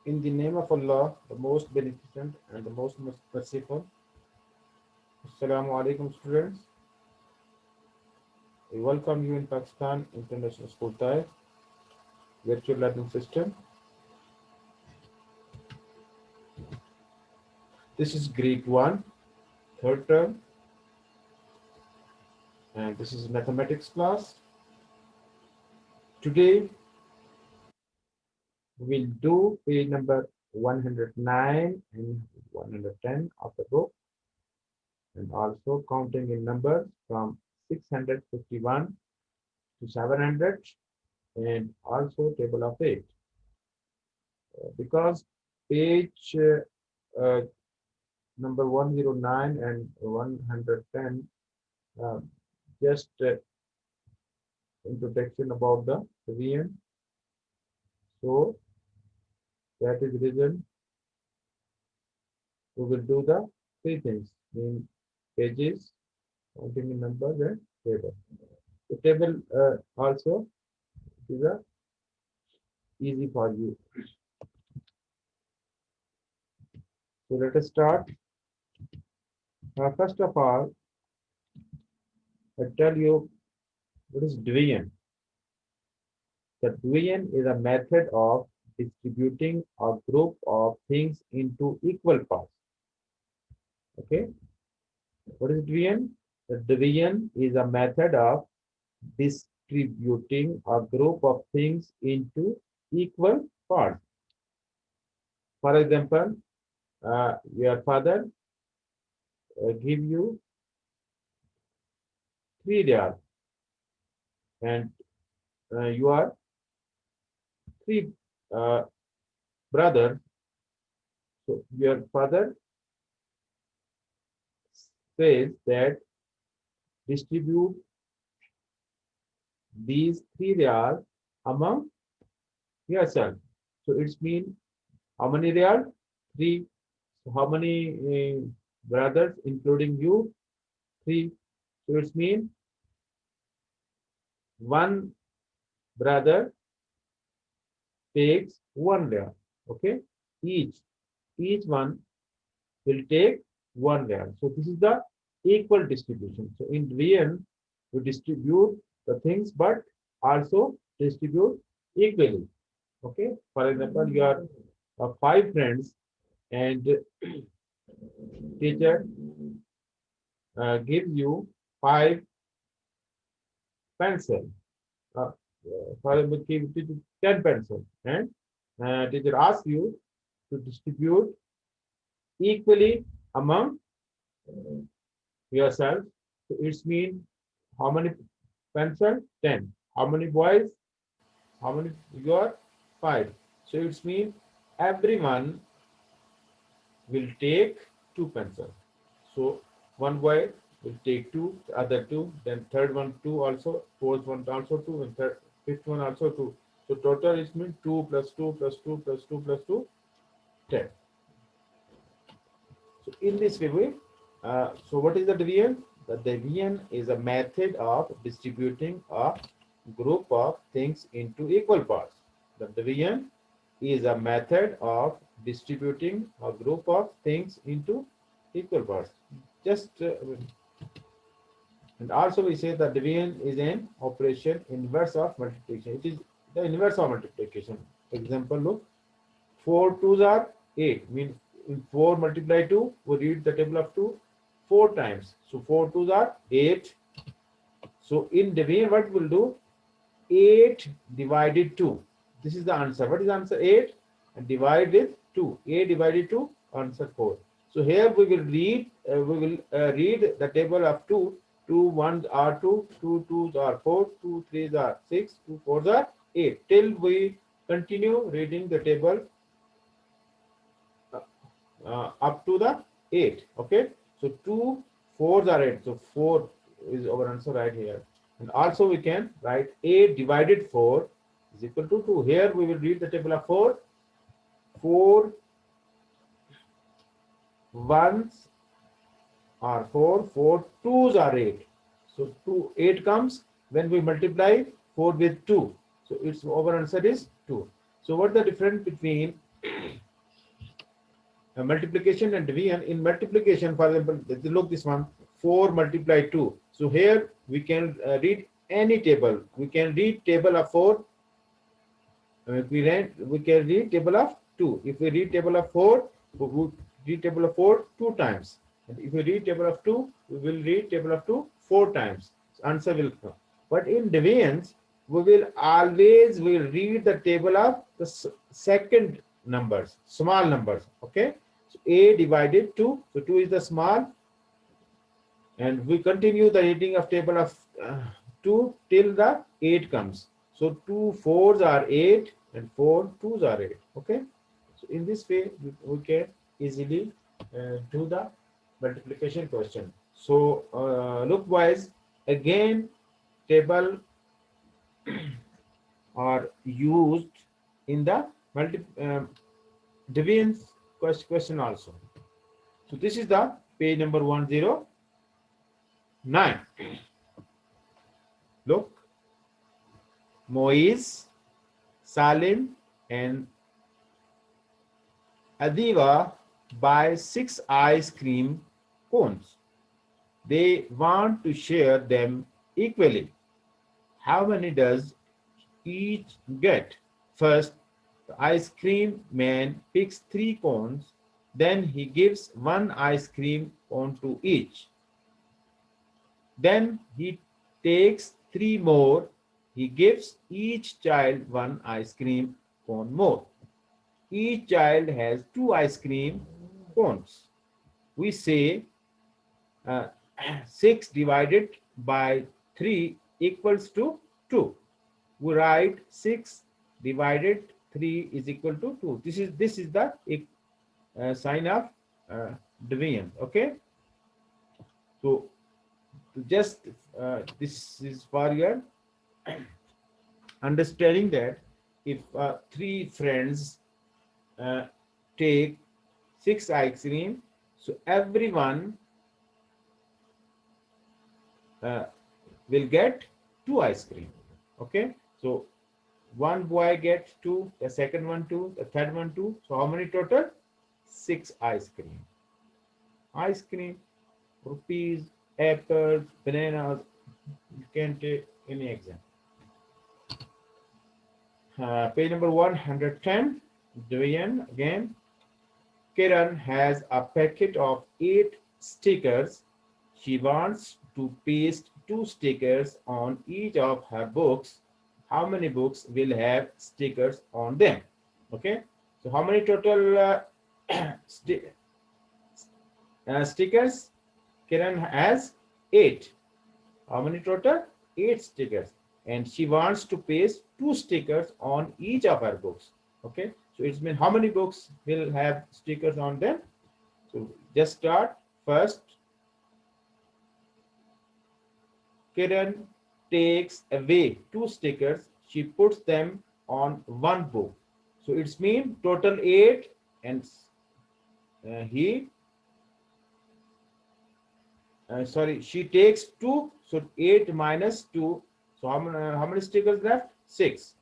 In the name of Allah, the most beneficent and the most merciful. Assalamu alaikum, students. We welcome you in Pakistan International School Thai virtual learning system. This is grade 1, third term, and this is mathematics class. Today we'll do page number 109 and 110 of the book, and also counting in numbers from 651 to 700, and also table of 8. Because page number 109 and 110 just introduction about the division. So that is the reason we will do the three things in pages, counting in numbers and table. The table also is easy for you. So let us start. First of all, I tell you what is division. The division is a method of distributing a group of things into equal parts. Okay. What is division? The division is a method of distributing a group of things into equal parts. For example, your father give you 3 riyal and you are 3 brothers. So your father says that distribute these 3 riyal among yourself. So it's mean how many riyal? 3. So how many brothers including you? 3. So it's mean one brother takes 1 riyal. Okay, each one will take 1 riyal. So this is the equal distribution. So in real, we distribute the things, but also distribute equally. Okay. For example, you are 5 friends, and teacher gives you 5 pencil. For example, give 10 pencil, and teacher asks you to distribute equally among yourself. So it's mean how many pencil? 10. How many boys? How many? You are 5. So it's mean everyone will take 2 pencils. So one boy will take 2, the other 2, then third one 2 also, fourth one also 2, and fifth one also 2. So total is mean 2 plus 2 plus 2 plus 2 plus 2, 10. So in this way, so what is the division? The division is a method of distributing a group of things into equal parts. The division is a method of distributing a group of things into equal parts. Just and also we say that division is an operation inverse of multiplication. It is the inverse of multiplication. Example, look, 4 2s are 8. Mean in 4 multiply 2, we read the table of 2 4 times. So 4 2s are 8. So in division, what we'll do? 8 divided 2. This is the answer. What is the answer? 8 and divide with 2. 8 divided 2, answer 4. So here we will read the table of 2. 2 1s are 2, 2 2s are 4, 2 3s are 6, 2 4s are 8. Till we continue reading the table up to the 8. Okay. So 2 4s are 8. So 4 is our answer right here. And also we can write 8 divided 4 is equal to 2. Here we will read the table of 4. 4 1s are 4, 4 2s are 8. So 8 comes when we multiply 4 with 2. So its our answer is 2. So what the difference between multiplication and division. In multiplication, for example, look this one, 4 multiply 2. So here we can read any table. We can read table of 4. We can read table of 2. If we read table of 4, we would read table of 4 2 times. And if we read table of 2, we will read table of 2 4 times. So answer will come. But in divisions, we will always read the table of the second numbers, small numbers. Okay. So a divided 2. So 2 is the small. And we continue the reading of table of 2 till the 8 comes. So 2 4s are 8 and 4 2s are 8. Okay. So in this way, we can easily do the multiplication question. So look wise, again, table are used in the division question also. So this is the page number 109. Look, Moise, Salim, and Adiva buy 6 ice cream cones. They want to share them equally. How many does each get? First, the ice cream man picks 3 cones. Then he gives 1 ice cream cone to each. Then he takes 3 more. He gives each child 1 ice cream cone more. Each child has 2 ice cream cones. We say 6 divided by 3 equals to 2. We write 6 divided 3 is equal to 2. This is the sign of division. Okay. So just this is for your understanding that if 3 friends take 6 ice cream, so everyone will get 2 ice cream. Okay. So one boy gets 2, the second one 2, the third one 2. So how many total? 6 ice cream. Ice cream, rupees, apples, bananas. You can take any example. Page number 110. Division again. Kiran has a packet of 8 stickers. She wants to paste 2 stickers on each of her books. How many books will have stickers on them? Okay. So how many total stickers? Kiran has 8. How many total? 8 stickers. And she wants to paste 2 stickers on each of her books. Okay. So it means how many books will have stickers on them? So just start first. Kiran takes away 2 stickers. She puts them on 1 book. So it's mean total 8, and she takes 2. So 8 minus 2. So how many stickers left? 6.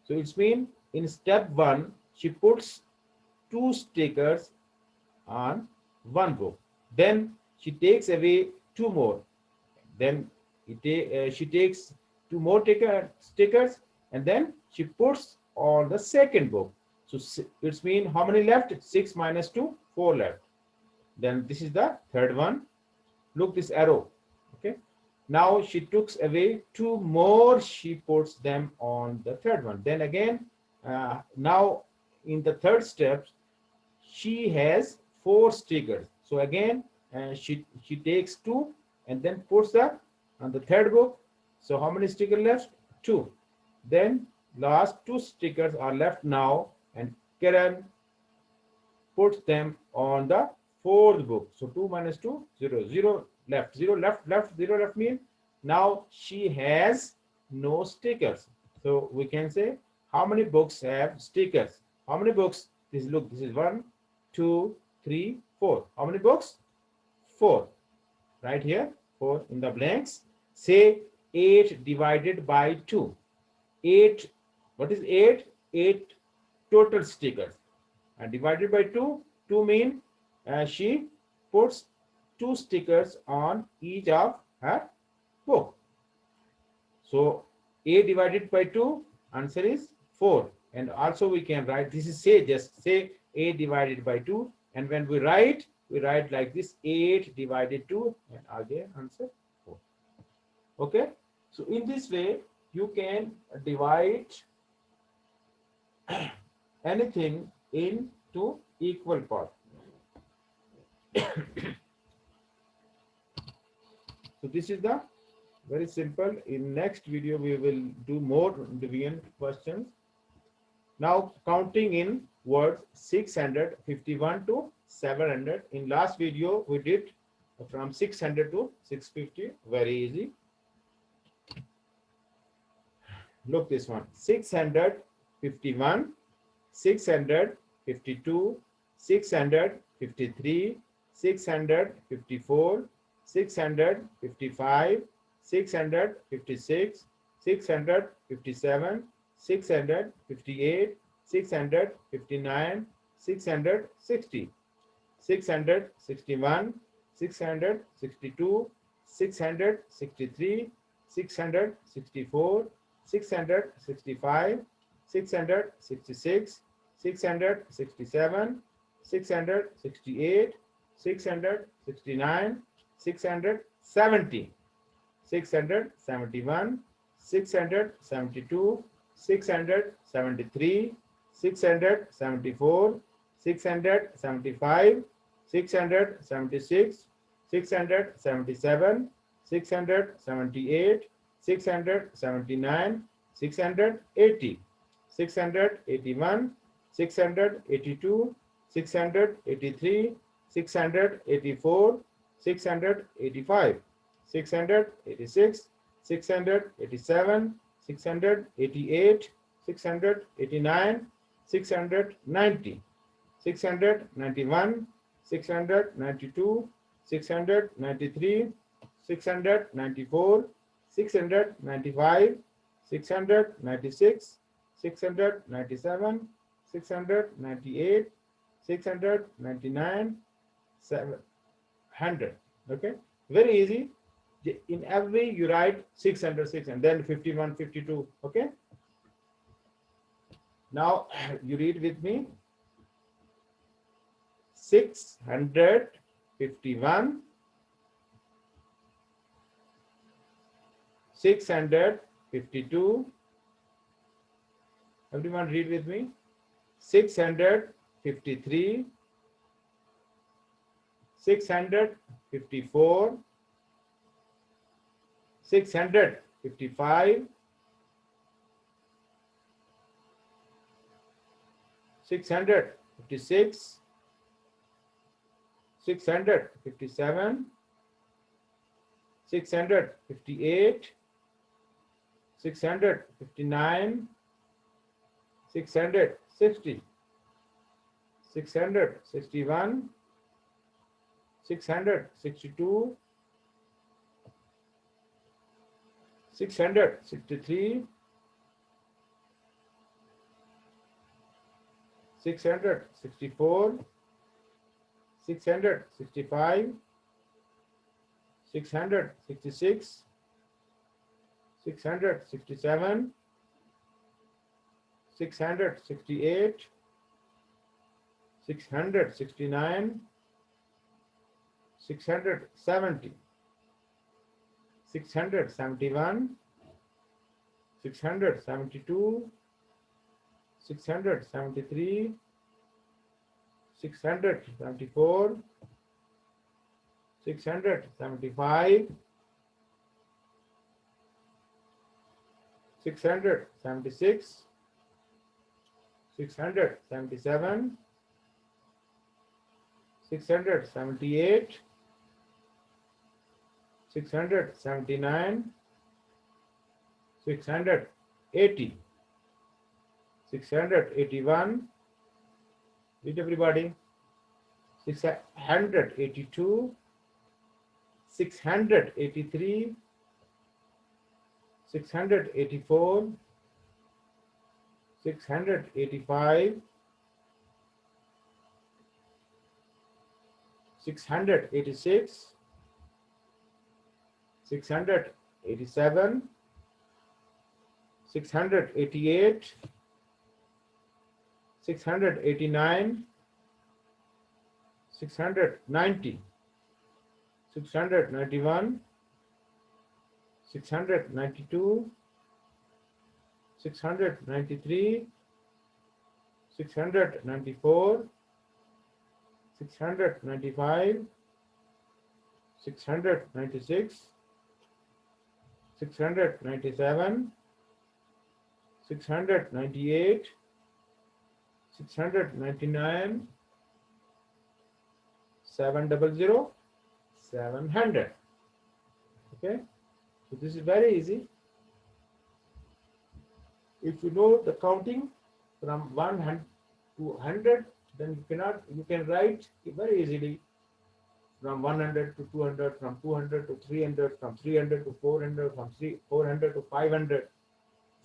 So it's mean in step 1, she puts 2 stickers on 1 book. Then she takes away 2 more. Then she takes 2 more stickers, and then she puts on the second book. So it's mean how many left? 6 minus 2, 4 left. Then this is the third one. Look this arrow. Okay. Now she takes away 2 more. She puts them on the third one. Then again, now in the third step, she has 4 stickers. So again, she takes 2 and then puts on the third book. So how many stickers left? 2. Then last 2 stickers are left now, and Kiran puts them on the 4th book. So 2 minus 2, 0. 0 left. 0 left. 0 left means now she has no stickers. So we can say how many books have stickers? How many books? This is 1, 2, 3, 4. How many books? 4. Right here, 4 in the blanks. Say 8 divided by 2. 8. What is 8? 8 total stickers. and divided by 2. 2 mean she puts 2 stickers on each of her book. So a divided by 2, answer is 4. And also we can write, this is say, just say a divided by 2, and when we write like this, 8 divided 2, and again answer 4. Okay, so in this way you can divide anything into equal parts. So this is the very simple. In next video we will do more division questions. Now counting in words 651 to 700. In last video we did from 600 to 650. Very easy. Look this one. 651, 652, 653, 654, 655, 656, 657, 658, 659, 660, 661, 662, 663, 664, 665, 666, 667, 668, 669, 670, 671, 672, 673, 674, 675, 676, 677, 678, 679, 680, 681, 682, 683, 684, 685, 686, 687, 688, 689, 690, 691, 692, 693, 694, 695, 696, 697, 698, 699, 700. Okay, very easy. In every you write 606 and then 51, 52. Okay, now you read with me. 651, 652. Everyone read with me. 653, 654, 655, 656, 657, 658, 659, 660, 661, 662, 663, 664, 665, 666, 667, 668, 669, 670, 671, 672, 673, 674, 675, 676, 677, 678, 679, 680, 681. Read everybody. 682, 683, 684, 685, 686, 687, 688, 689, 690, 691, 692, 693, 694, 695, 696, 697, 698, 699, 700, 700. Okay, so this is very easy. If you know the counting from 100 to 100, then you can write very easily from 100 to 200, from 200 to 300, from 300 to 400, from 400 to 500,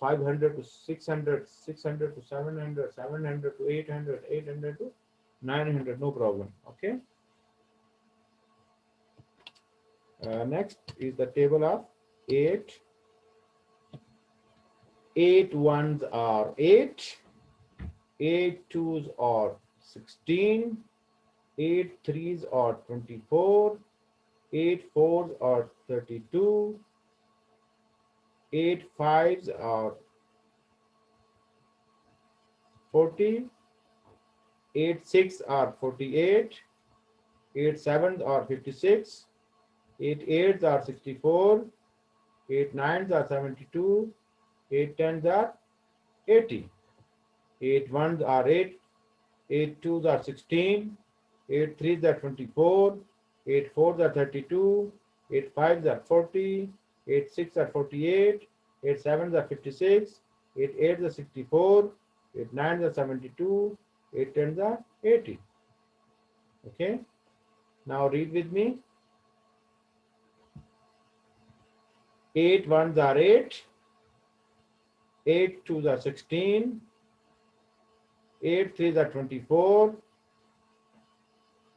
500 to 600, 600 to 700, 700 to 800, 800 to 900, no problem. Okay. Next is the table of 8. 8 ones are 8, 8 twos are 16, 8 threes are 24, 8 fours are 32, 8 fives are 40, 8 six are 48, 8 sevens are 56, 8 eights are 64, 8 nines are 72, 8 tens are 80, 8 ones are 8, 8 twos are 16, 8 threes are 24, 8 fours are 32, 8 fives are 40, 8 six are 48, 8 sevens are 56, 8 eights are 64, 8 nines are 72, 8 tens are 80. Okay. Now read with me. 8 ones are 8, 8 twos are 16, 8 threes are 24,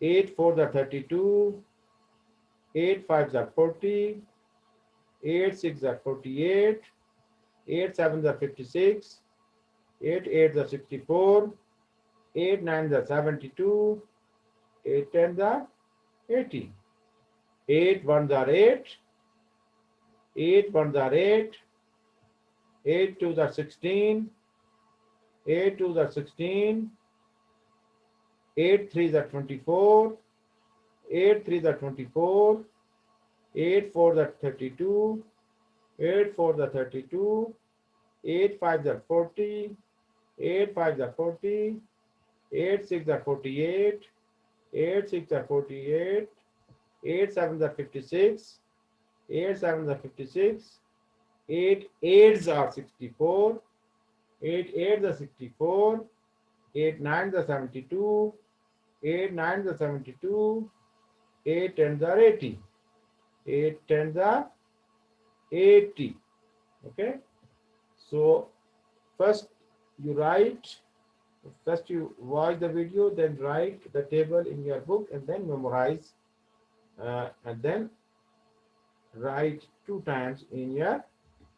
8 fours are 32, 8 fives are 40, 8 six are 48, 8 sevens are 56, 8 eights are 64, 8 nines are 72, 8 tens are 80. 8 ones are 8, 8 ones are 8, 8 twos are 16, 8 twos are 16, 8 threes are 24, 8 threes are 24, 8 fours are 32, 8 fours are 32, 8 fives are 40, 8 fives are 40, 8 six are 48, 8 six are 48, 8 sevens are 56, 8 sevens are 56, 8 eights are 64, 8 eights are 64, 8 nines are 72, 8 nines are 72, 8 tens are 80, 8 tens are 80. Okay. So first you watch the video, then write the table in your book, and then memorize, and then write 2 times in your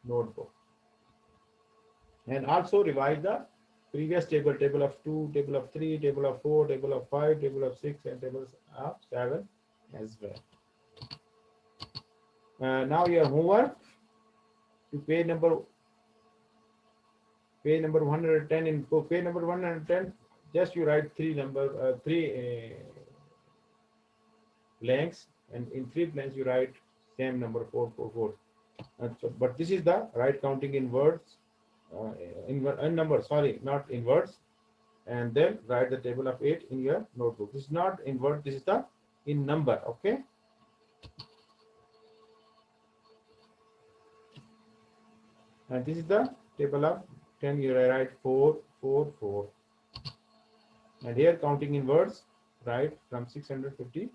notebook. And also revise the previous table, table of 2, table of 3, table of 4, table of 5, table of 6, and tables of 7 as well. Now your homework to page number 110. In page number 110, just you write three blanks, and in 3 blanks you write same number 444. So, but this is the right counting in words, in numbers, sorry, not in words. And then write the table of 8 in your notebook. This is not in word, this is the in number. Okay. And this is the table of 10. You write 4, 4, 4. And here counting in words, right, from 650.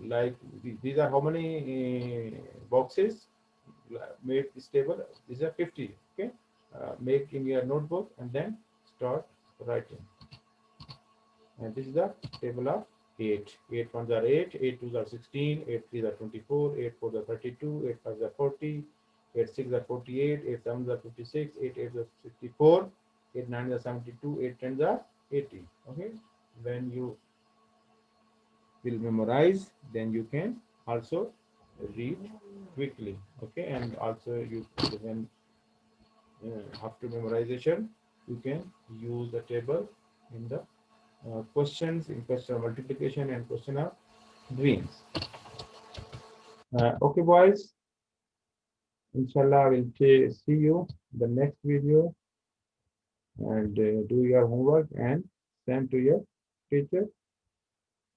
Like these are how many boxes? Make this table. These are 50. Okay. Make in your notebook and then start writing. And this is the table of 8. 8 ones are 8, 8 twos are 16, 8 threes are 24, 8 fours are 32, 8 fives are 40, 8 sixes are 48, 8 sevens are 56, 8 eights are 64, 8 nines are 72, 8 tens are 80. Okay, when you will memorize, then you can also read quickly. Okay, and also you when after memorization, you can use the table in the questions, in question of multiplication and question of dreams. Okay, boys. Inshallah, I will see you in the next video, and do your homework and send to your teacher.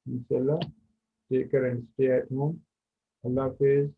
Inshallah, take care and stay at home. Allah Hafiz.